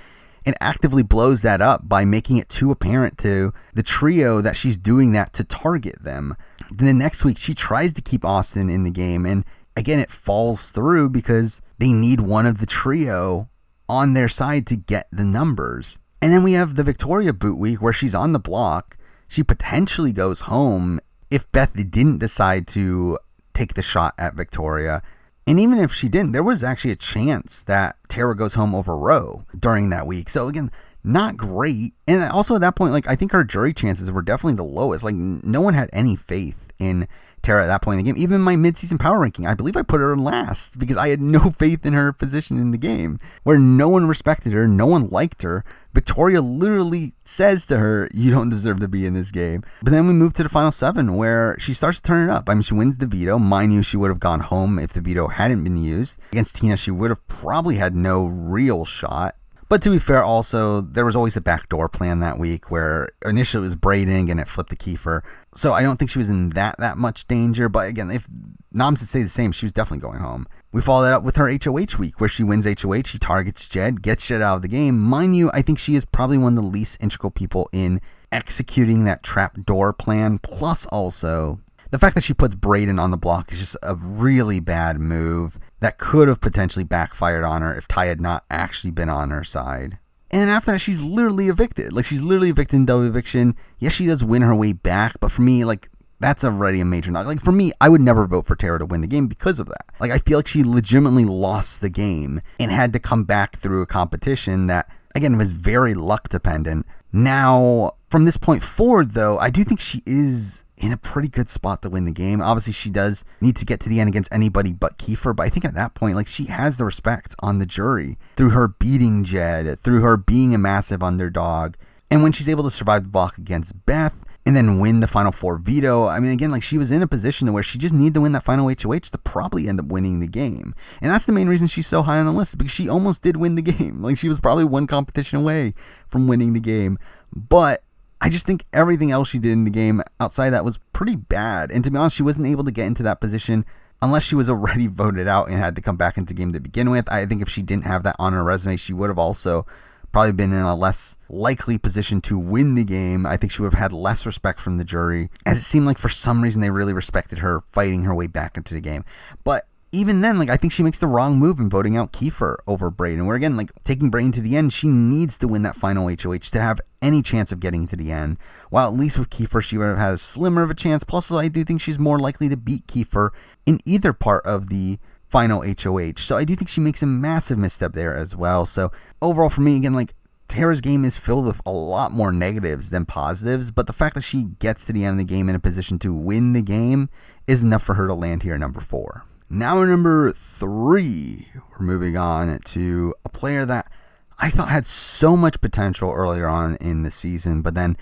and actively blows that up by making it too apparent to the trio that she's doing that to target them. Then the next week, she tries to keep Austin in the game, and again, it falls through because they need one of the trio on their side to get the numbers. And then we have the Victoria boot week where she's on the block. She potentially goes home if Beth didn't decide to take the shot at Victoria. And even if she didn't, there was actually a chance that Tara goes home over Roe during that week. So again, not great. And also at that point, like, I think her jury chances were definitely the lowest. Like, no one had any faith in Tara at that point in the game. Even my mid-season power ranking, I believe I put her in last because I had no faith in her position in the game, where no one respected her, no one liked her. Victoria literally says to her, you don't deserve to be in this game. But then we move to the final 7 where she starts to turn it up. I mean, she wins the veto. Mind you, she would have gone home if the veto hadn't been used. Against Tina, she would have probably had no real shot. But to be fair, also, there was always the backdoor plan that week where initially it was Braden and it flipped to Kieffer. So I don't think she was in that much danger. But again, if noms would say the same, she was definitely going home. We follow that up with her HOH week where she wins HOH. She targets Jed, gets Jed out of the game. Mind you, I think she is probably one of the least integral people in executing that trapdoor plan. Plus also, the fact that she puts Braden on the block is just a really bad move that could have potentially backfired on her if Ty had not actually been on her side. And then after that, she's literally evicted. Like, she's literally evicted in double eviction. Yes, she does win her way back, but for me, like, that's already a major knock. Like, for me, I would never vote for Tara to win the game because of that. Like, I feel like she legitimately lost the game and had to come back through a competition that, again, was very luck dependent. Now, from this point forward, though, I do think she is in a pretty good spot to win the game. Obviously, she does need to get to the end against anybody but Kieffer, but I think at that point, like, she has the respect on the jury through her beating Jed, through her being a massive underdog, and when she's able to survive the block against Beth and then win the final 4 veto. I mean, again, like, she was in a position to where she just needed to win that final HOH to probably end up winning the game. And that's the main reason she's so high on the list, because she almost did win the game. Like, she was probably one competition away from winning the game. But I just think everything else she did in the game outside that was pretty bad. And to be honest, she wasn't able to get into that position unless she was already voted out and had to come back into the game to begin with. I think if she didn't have that on her resume, she would have also probably been in a less likely position to win the game. I think she would have had less respect from the jury, as it seemed like for some reason they really respected her fighting her way back into the game. But even then, like, I think she makes the wrong move in voting out Kieffer over Braden, where again, like, taking Braden to the end, she needs to win that final HOH to have any chance of getting to the end. While at least with Kieffer, she would have had a slimmer of a chance. Plus, I do think she's more likely to beat Kieffer in either part of the final HOH. So I do think she makes a massive misstep there as well. So overall for me, again, like, Tara's game is filled with a lot more negatives than positives, but the fact that she gets to the end of the game in a position to win the game is enough for her to land here at number 4. Now at number 3, we're moving on to a player that I thought had so much potential earlier on in the season, but then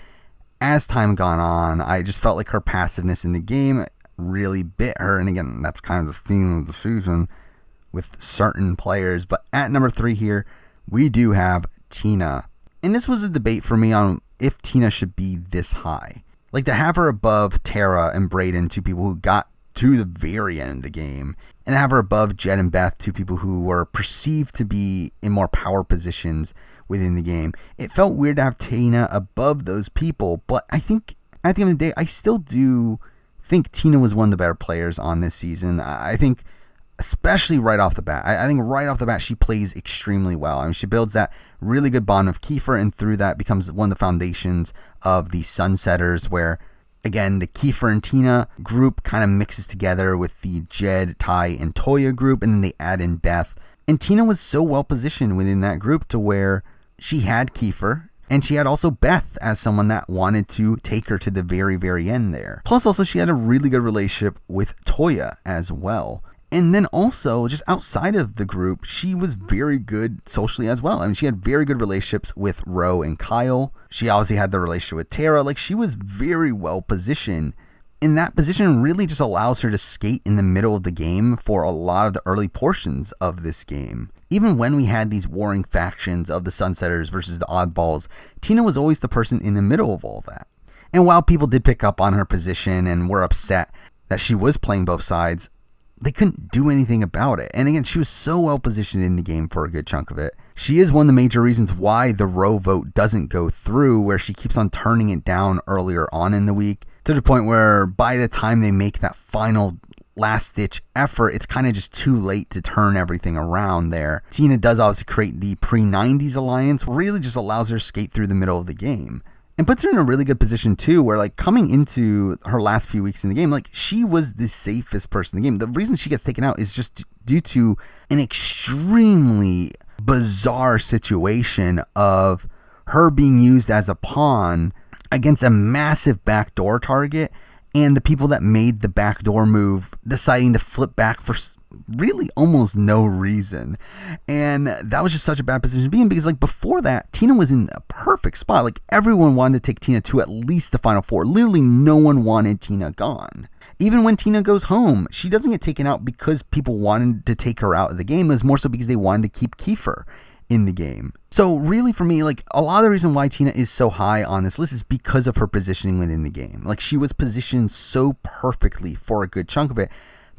as time gone on, I just felt like her passiveness in the game really bit her. And again, that's kind of the theme of the season with certain players. But at number 3 here, we do have Tina. And this was a debate for me on if Tina should be this high. Like, to have her above Tara and Braden, 2 people who got to the very end of the game, and have her above Jed and Beth, 2 people who were perceived to be in more power positions within the game. It felt weird to have Tina above those people, but I think at the end of the day, I still do think Tina was one of the better players on this season. I think, especially right off the bat, I think right off the bat, she plays extremely well. I mean, she builds that really good bond with Kieffer, and through that becomes one of the foundations of the Sunsetters, where again, the Kieffer and Tina group kind of mixes together with the Jed, Ty, and Toya group, and then they add in Beth. And Tina was so well positioned within that group to where she had Kieffer, and she had also Beth as someone that wanted to take her to the very, very end there. Plus, also, she had a really good relationship with Toya as well. And then also, just outside of the group, she was very good socially as well. I mean, she had very good relationships with Ro and Kyle. She obviously had the relationship with Tara. Like, she was very well positioned. And that position really just allows her to skate in the middle of the game for a lot of the early portions of this game. Even when we had these warring factions of the Sunsetters versus the Oddballs, Tina was always the person in the middle of all that. And while people did pick up on her position and were upset that she was playing both sides, they couldn't do anything about it. And again, she was so well positioned in the game for a good chunk of it. She is one of the major reasons why the Ro vote doesn't go through, where she keeps on turning it down earlier on in the week, to the point where by the time they make that final last-ditch effort, it's kind of just too late to turn everything around there. Tina does obviously create the pre-90s alliance, really just allows her to skate through the middle of the game. And puts her in a really good position too, where like coming into her last few weeks in the game, like she was the safest person in the game. The reason she gets taken out is just due to an extremely bizarre situation of her being used as a pawn against a massive backdoor target, and the people that made the backdoor move deciding to flip back for really almost no reason. And that was just such a bad position to be in, because like before that, Tina was in a perfect spot. Like everyone wanted to take Tina to at least the final 4. Literally no one wanted Tina gone. Even when Tina goes home, she doesn't get taken out because people wanted to take her out of the game. It was more so because they wanted to keep Kieffer in the game. So really for me, like a lot of the reason why Tina is so high on this list is because of her positioning within the game. Like she was positioned so perfectly for a good chunk of it.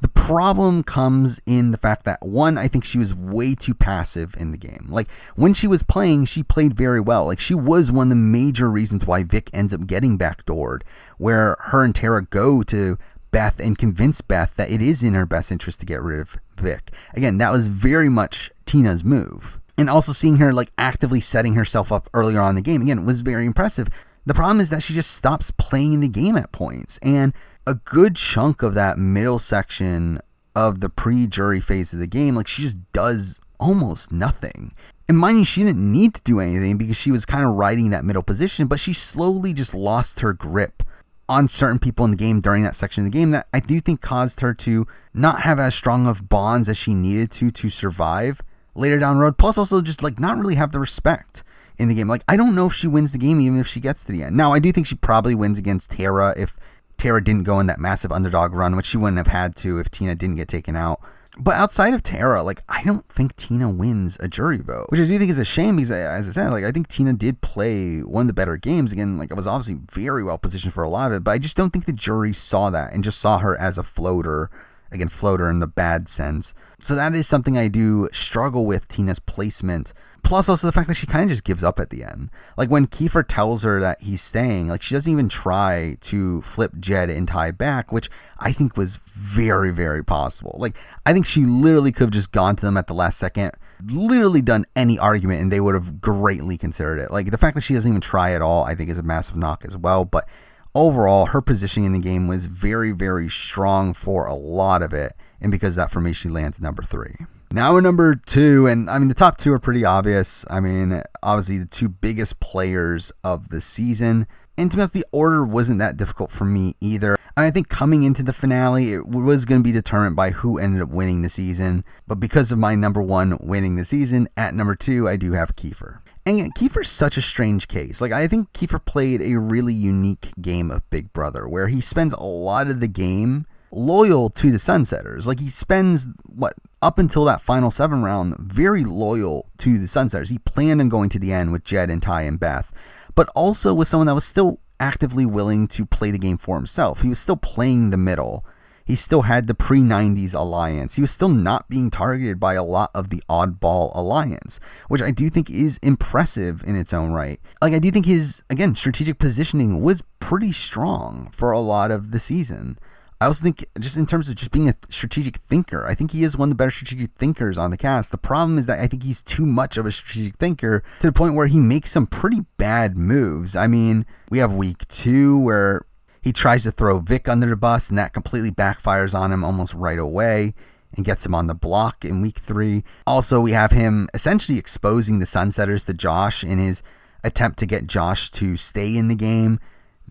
The problem comes in the fact that, one, I think she was way too passive in the game. Like, when she was playing, she played very well. Like, she was one of the major reasons why Vic ends up getting backdoored, where her and Tara go to Beth and convince Beth that it is in her best interest to get rid of Vic. Again, that was very much Tina's move. And also seeing her, like, actively setting herself up earlier on in the game, again, was very impressive. The problem is that she just stops playing the game at points. And a good chunk of that middle section of the pre-jury phase of the game, like she just does almost nothing. And mind you, she didn't need to do anything because she was kind of riding that middle position, but she slowly just lost her grip on certain people in the game during that section of the game that I do think caused her to not have as strong of bonds as she needed to survive later down the road. Plus also just like not really have the respect in the game. Like I don't know if she wins the game even if she gets to the end. Now I do think she probably wins against Tara if Tara didn't go in that massive underdog run, which she wouldn't have had to if Tina didn't get taken out. But outside of Tara, like, I don't think Tina wins a jury vote, which I do think is a shame because, as I said, like, I think Tina did play one of the better games. Again, like, I was obviously very well positioned for a lot of it, but I just don't think the jury saw that and just saw her as a floater again, floater in the bad sense. So that is something I do struggle with, Tina's placement. Plus also the fact that she kind of just gives up at the end. Like when Kieffer tells her that he's staying, like she doesn't even try to flip Jed and Ty back, which I think was very, very possible. Like I think she literally could have just gone to them at the last second, literally done any argument, and they would have greatly considered it. Like the fact that she doesn't even try at all, I think is a massive knock as well. But overall, her positioning in the game was very, very strong for a lot of it. And because of that, for me, she lands number 3. Now we're number 2, and I mean, the top 2 are pretty obvious. I mean, obviously the 2 biggest players of the season. And to be honest, the order wasn't that difficult for me either. I think coming into the finale, it was going to be determined by who ended up winning the season. But because of my number 1 winning the season, at number 2, I do have Kieffer. And again, Kieffer's such a strange case. Like, I think Kieffer played a really unique game of Big Brother, where he spends a lot of the game loyal to the Sunsetters. Like, he spends, up until that final 7 round, very loyal to the Sunsetters. He planned on going to the end with Jed and Ty and Beth, but also with someone that was still actively willing to play the game for himself. He was still playing the middle. He still had the pre-90s alliance. He was still not being targeted by a lot of the oddball alliance, which I do think is impressive in its own right. Like, I do think his, again, strategic positioning was pretty strong for a lot of the season. I also think, just in terms of just being a strategic thinker, I think he is one of the better strategic thinkers on the cast. The problem is that I think he's too much of a strategic thinker to the point where he makes some pretty bad moves. I mean, we have week 2 where he tries to throw Vic under the bus, and that completely backfires on him almost right away and gets him on the block in week 3. Also, we have him essentially exposing the Sunsetters to Josh in his attempt to get Josh to stay in the game.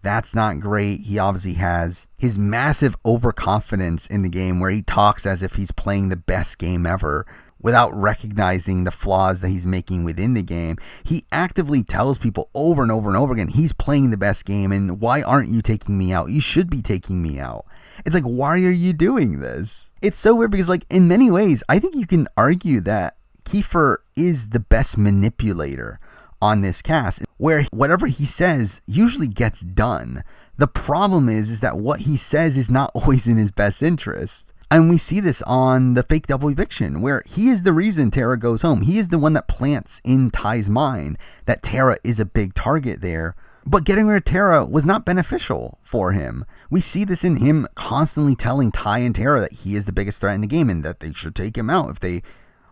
That's not great. He obviously has his massive overconfidence in the game where he talks as if he's playing the best game ever without recognizing the flaws that he's making within the game. He actively tells people over and over and over again, he's playing the best game, and why aren't you taking me out? You should be taking me out. It's like, why are you doing this? It's so weird because, like, in many ways, I think you can argue that Kieffer is the best manipulator on this cast, where whatever he says usually gets done. The problem is that what he says is not always in his best interest. And we see this on the fake double eviction, where he is the reason Tara goes home. He is the one that plants in Ty's mind that Tara is a big target there. But getting rid of Tara was not beneficial for him. We see this in him constantly telling Ty and Tara that he is the biggest threat in the game and that they should take him out if they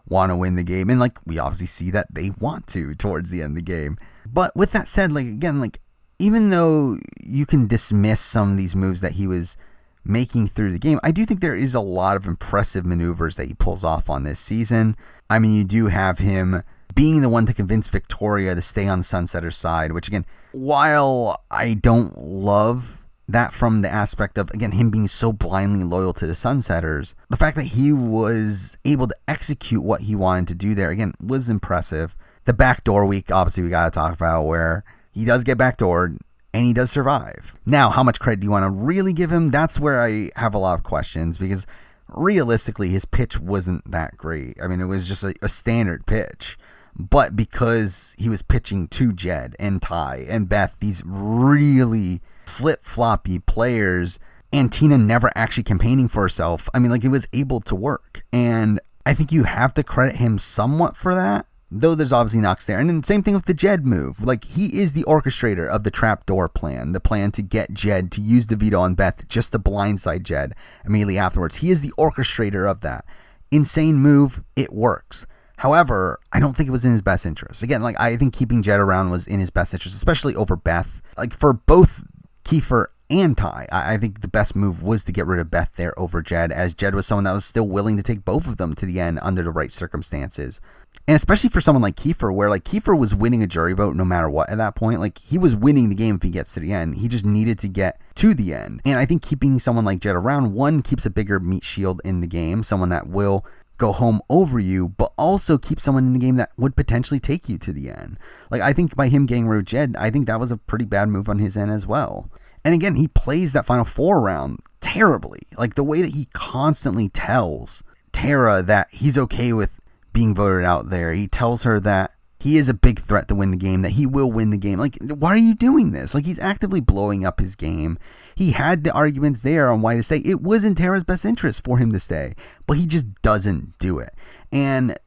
want to win the game. And like, we obviously see that they want to towards the end of the game. But with that said, like, again, like, even though you can dismiss some of these moves that he was making through the game, I do think there is a lot of impressive maneuvers that he pulls off on this season. I mean, you do have him being the one to convince Victoria to stay on the Sunsetter's side, which, again, while I don't love that from the aspect of, again, him being so blindly loyal to the Sunsetters, the fact that he was able to execute what he wanted to do there, again, was impressive. The backdoor week, obviously, we got to talk about, where he does get backdoored and he does survive. Now, how much credit do you want to really give him? That's where I have a lot of questions, because realistically, his pitch wasn't that great. I mean, it was just a standard pitch. But because he was pitching to Jed and Ty and Beth, these really flip-floppy players, and Tina never actually campaigning for herself, I mean, like, it was able to work. And I think you have to credit him somewhat for that, though there's obviously knocks there. And then same thing with the Jed move. Like, he is the orchestrator of the trapdoor plan, the plan to get Jed to use the veto on Beth just to blindside Jed immediately afterwards. He is the orchestrator of that. Insane move. It works. However, I don't think it was in his best interest. Again, like, I think keeping Jed around was in his best interest, especially over Beth. Like, for both Kieffer and Ty, I think the best move was to get rid of Beth there over Jed, as Jed was someone that was still willing to take both of them to the end under the right circumstances. And especially for someone like Kieffer, where, like, Kieffer was winning a jury vote no matter what at that point. Like, he was winning the game if he gets to the end. He just needed to get to the end. And I think keeping someone like Jed around, one, keeps a bigger meat shield in the game, someone that will go home over you, but also keep someone in the game that would potentially take you to the end. Like, I think by him getting rid of Jed, I think that was a pretty bad move on his end as well. And again, he plays that final 4 round terribly. Like, the way that he constantly tells Tara that he's okay with being voted out there. He tells her that he is a big threat to win the game, that he will win the game. Like, why are you doing this? Like, he's actively blowing up his game. He had the arguments there on why to stay. It was in Tara's best interest for him to stay, but he just doesn't do it. And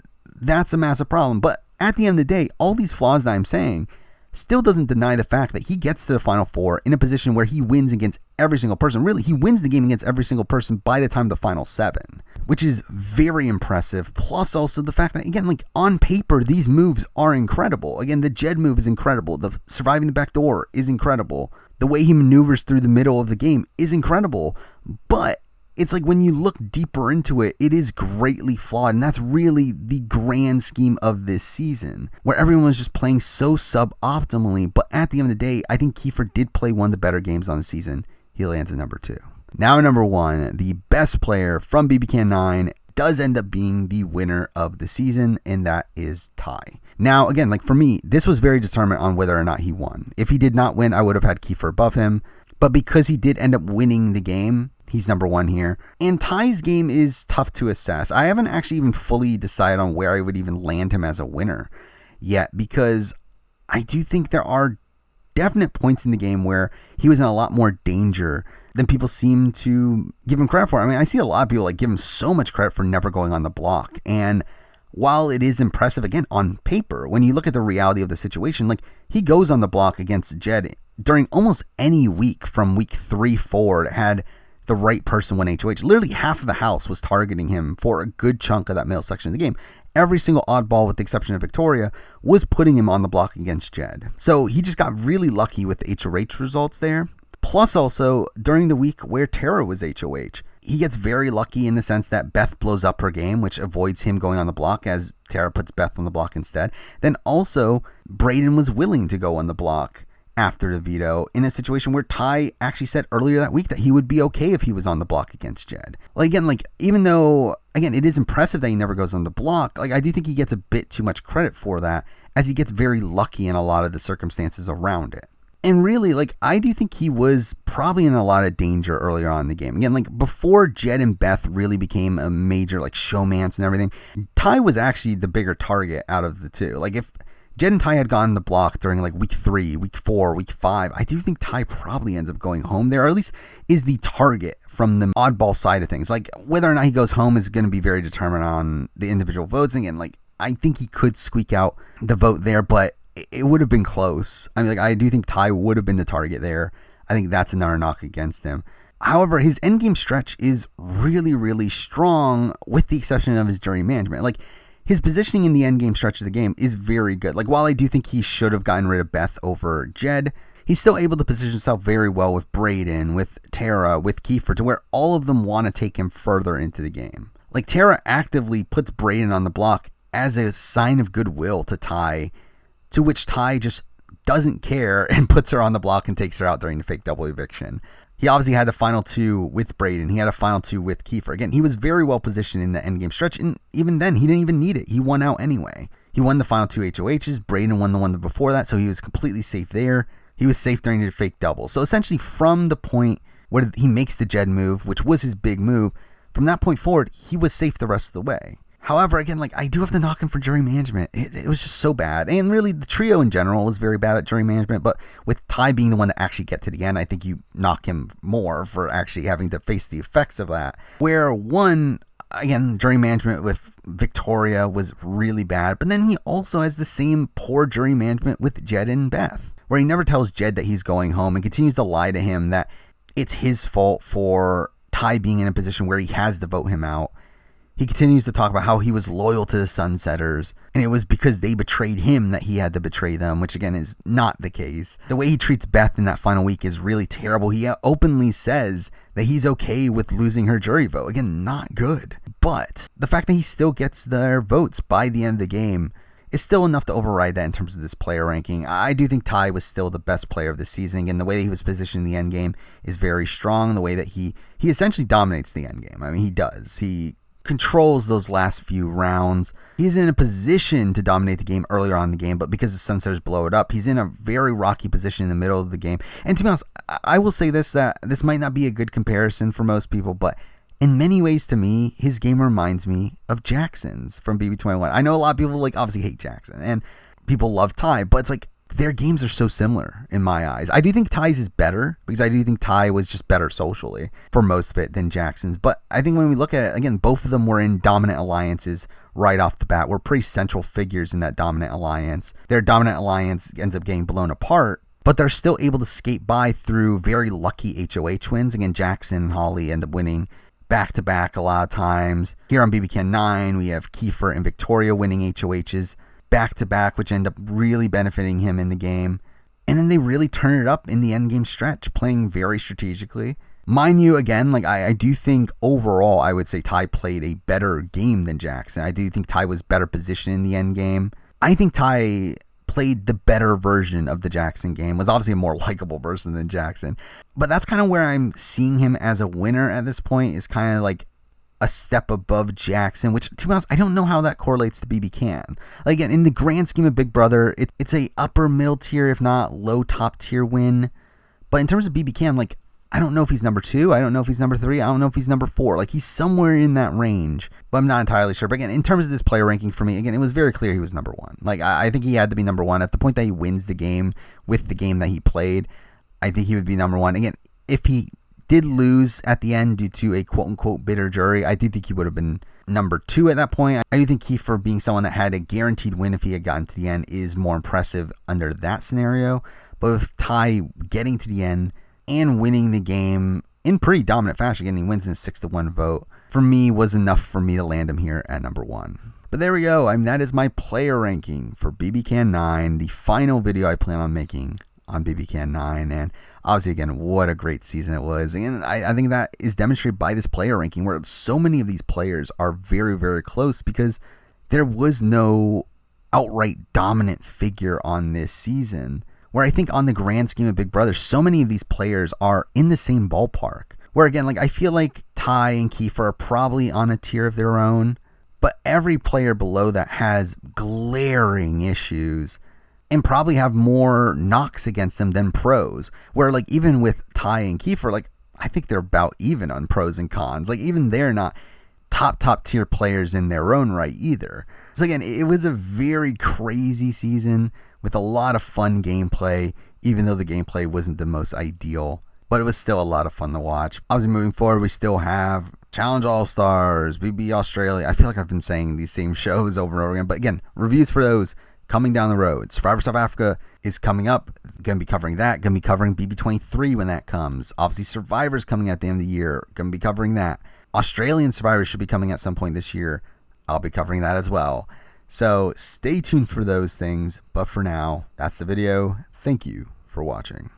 that's a massive problem. But at the end of the day, all these flaws that I'm saying still doesn't deny the fact that he gets to the Final Four in a position where he wins against every single person. Really, he wins the game against every single person by the time of the Final 7, which is very impressive. Plus also the fact that, again, like on paper, these moves are incredible. Again, the Jed move is incredible. The surviving the back door is incredible. The way he maneuvers through the middle of the game is incredible. But it's like when you look deeper into it, it is greatly flawed. And that's really the grand scheme of this season, where everyone was just playing so suboptimally. But at the end of the day, I think Kieffer did play one of the better games on the season. He lands at number 2. Now, number 1, the best player from BBCAN 9 does end up being the winner of the season, and that is Ty. Now, again, like for me, this was very determinant on whether or not he won. If he did not win, I would have had Kieffer above him. But because he did end up winning the game, he's number 1 here. And Ty's game is tough to assess. I haven't actually even fully decided on where I would even land him as a winner yet, because I do think there are definite points in the game where he was in a lot more danger than people seem to give him credit for. I mean, I see a lot of people like give him so much credit for never going on the block. And while it is impressive, again, on paper, when you look at the reality of the situation, like he goes on the block against Jed during almost any week from week 3 forward, had the right person win HOH. Literally half of the house was targeting him for a good chunk of that middle section of the game. Every single oddball, with the exception of Victoria, was putting him on the block against Jed. So he just got really lucky with the HOH results there. Plus also, during the week where Tara was HOH, he gets very lucky in the sense that Beth blows up her game, which avoids him going on the block as Tara puts Beth on the block instead. Then also, Braden was willing to go on the block after the veto in a situation where Ty actually said earlier that week that he would be okay if he was on the block against Jed. Like, again, like, even though, again, it is impressive that he never goes on the block, like, I do think he gets a bit too much credit for that, as he gets very lucky in a lot of the circumstances around it. And really, like, I do think he was probably in a lot of danger earlier on in the game. Again, like, before Jed and Beth really became a major, like, showmance and everything, Ty was actually the bigger target out of the two. Like, if Jed and Ty had gone the block during, like, week 3, week 4, week 5, I do think Ty probably ends up going home there, or at least is the target from the oddball side of things. Like, whether or not he goes home is going to be very determined on the individual votes. Again, like, I think he could squeak out the vote there, but it would have been close. I mean, like, I do think Ty would have been the target there. I think that's another knock against him. However, his endgame stretch is really, really strong, with the exception of his jury management. Like, his positioning in the endgame stretch of the game is very good. Like, while I do think he should have gotten rid of Beth over Jed, he's still able to position himself very well with Braden, with Tara, with Kieffer, to where all of them want to take him further into the game. Like, Tara actively puts Braden on the block as a sign of goodwill to Ty, to which Ty just doesn't care and puts her on the block and takes her out during the fake double eviction. He obviously had the final 2 with Braden. He had a final 2 with Kieffer. Again, he was very well positioned in the endgame stretch, and even then, he didn't even need it. He won out anyway. He won the final 2 HOHs. Braden won the one before that, so he was completely safe there. He was safe during the fake double. So essentially, from the point where he makes the Jed move, which was his big move, from that point forward, he was safe the rest of the way. However, again, like, I do have to knock him for jury management. It was just so bad. And really, the trio in general was very bad at jury management. But with Ty being the one to actually get to the end, I think you knock him more for actually having to face the effects of that. Where one, again, jury management with Victoria was really bad. But then he also has the same poor jury management with Jed and Beth, where he never tells Jed that he's going home and continues to lie to him that it's his fault for Ty being in a position where he has to vote him out. He continues to talk about how he was loyal to the Sunsetters, and it was because they betrayed him that he had to betray them, which again is not the case. The way he treats Beth in that final week is really terrible. He openly says that he's okay with losing her jury vote. Again, not good. But the fact that he still gets their votes by the end of the game is still enough to override that in terms of this player ranking. I do think Ty was still the best player of the season, and the way that he was positioned in the endgame is very strong. The way that he essentially dominates the endgame. I mean, he does. He controls those last few rounds. He's in a position to dominate the game earlier on in the game, but because the Sunsetters blow it up, he's in a very rocky position in the middle of the game. And to be honest, I will say this, that this might not be a good comparison for most people, but in many ways to me, his game reminds me of Jackson's from BB21. I know a lot of people like obviously hate Jackson, and people love Ty, but it's like their games are so similar in my eyes. I do think Ty's is better because I do think Ty was just better socially for most of it than Jackson's. But I think when we look at it, again, both of them were in dominant alliances right off the bat. Were pretty central figures in that dominant alliance. Their dominant alliance ends up getting blown apart, but they're still able to skate by through very lucky HOH wins. Again, Jackson and Holly end up winning back-to-back a lot of times. Here on BB Can 9, we have Kieffer and Victoria winning HOHs back-to-back, which end up really benefiting him in the game. And then they really turn it up in the endgame stretch, playing very strategically. Mind you, again, like I do think overall, I would say Ty played a better game than Jackson. I do think Ty was better positioned in the endgame. I think Ty played the better version of the Jackson game, was obviously a more likable person than Jackson. But that's kind of where I'm seeing him as a winner at this point, is kind of like a step above Jackson, which, to be honest, I don't know how that correlates to BB Can. Like, again, in the grand scheme of Big Brother, it's a upper middle tier, if not low top tier win. But in terms of BB Can, like, I don't know if he's number 2. I don't know if he's number 3. I don't know if he's number 4. Like, he's somewhere in that range, but I'm not entirely sure. But again, in terms of this player ranking for me, again, it was very clear he was number 1. Like, I think he had to be number 1 at the point that he wins the game with the game that he played. I think he would be number 1. Again, if he did lose at the end due to a quote-unquote bitter jury, I do think he would have been number 2 at that point. I do think Kieffer, being someone that had a guaranteed win if he had gotten to the end, is more impressive under that scenario. But with Ty getting to the end and winning the game in pretty dominant fashion, again, he wins in a 6-1 vote, for me, was enough for me to land him here at number 1. But there we go. I mean, that is my player ranking for BB Can 9, the final video I plan on making on BB Can 9. And obviously, again, what a great season it was. And I think that is demonstrated by this player ranking, where so many of these players are very, very close, because there was no outright dominant figure on this season. Where I think on the grand scheme of Big Brother, so many of these players are in the same ballpark. Where, again, like, I feel like Ty and Kieffer are probably on a tier of their own, but every player below that has glaring issues and probably have more knocks against them than pros. Where, like, even with Ty and Kieffer, like, I think they're about even on pros and cons. Like, even they're not top tier players in their own right either. So again, it was a very crazy season with a lot of fun gameplay, even though the gameplay wasn't the most ideal. But it was still a lot of fun to watch. Obviously, moving forward, we still have Challenge All-Stars, BB Australia. I feel like I've been saying these same shows over and over again. But again, reviews for those coming down the road. Survivor South Africa is coming up. Going to be covering that. Going to be covering BB23 when that comes. Obviously, Survivor's coming at the end of the year. Going to be covering that. Australian Survivor should be coming at some point this year. I'll be covering that as well. So stay tuned for those things. But for now, that's the video. Thank you for watching.